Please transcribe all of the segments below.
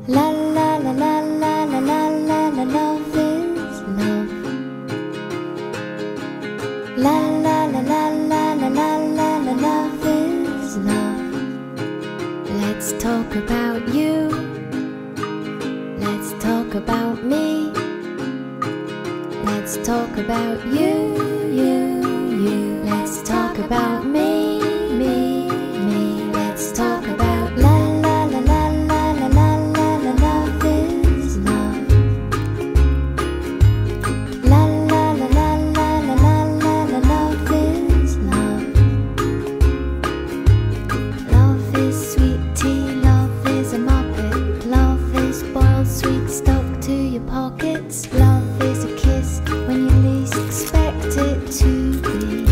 La la la la la la la la la, love is love. La la la la la la la la la, love is love. Let's talk about you. Let's talk about me. Let's talk about you, you, you. Let's talk about me, me, me. Let's talk about la la la la la la la la la, love is love. La la la la la la la la la, love is love. Love is sweet tea, love is a muppet. Love is boiled sweet stuck to your pockets. Love is a kiss when you least expect it to be.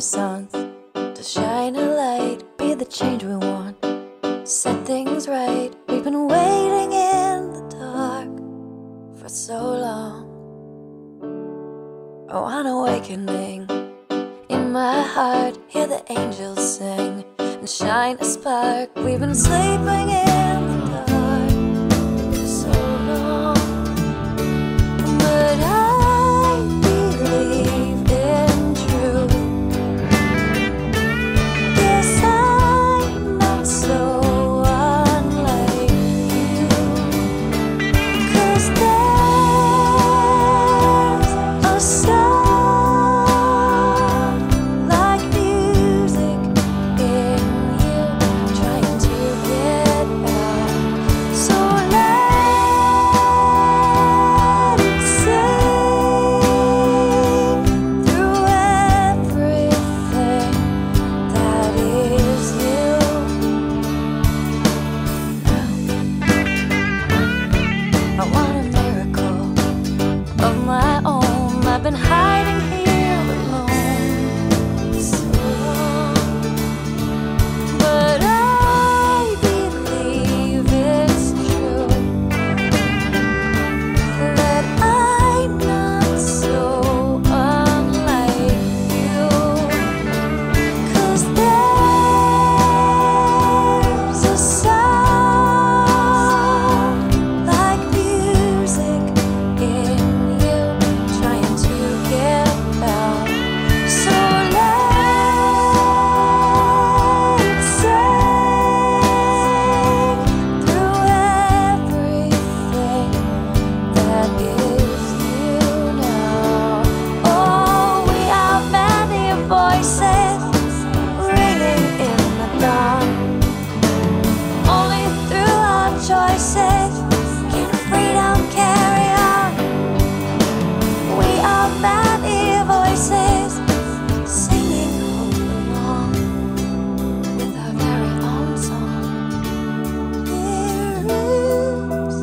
renaissance, to shine a light, be the change we want, set things right. We've been waiting in the dark for so long. Oh, an awakening in my heart, hear the angels sing and shine a spark. We've been sleeping in the dark for so long, but I believe in truth. Yes, I'm not so unlike you, 'cause there's a sound like music in you, trying to get out. So let it sing through everything that is you. I want a miracle of my own. I've been hiding here alone so long, but I believe it's true that I'm not so unlike you, 'cause there's a sound like music in you, trying to get out. So let's sing through everything that is you now. Oh, we have many voices ringing in the dawn. Only through our choices can freedom carry on. We are many voices singing along with our very own song. There is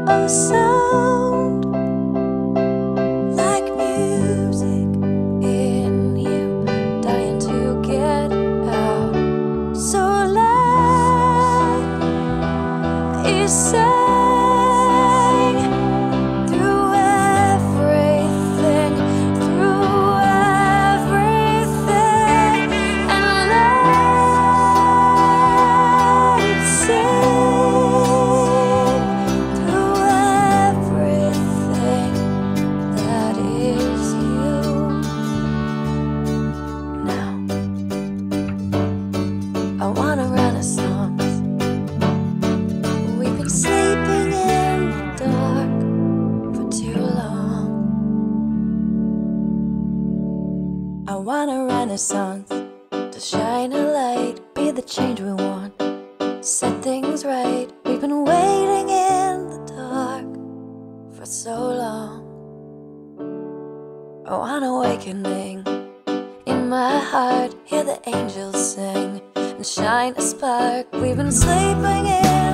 a sound like music in you, dying to get out. So let it sing through everything, and let it sing through everything that is you. Now, I want a renaissance. We've been sleeping in the dark for too long. I want a renaissance, to shine a light, be the change we want, set things right. We've been waiting in the dark for so long. Oh, an awakening in my heart, hear the angels sing and shine a spark. We've been sleeping in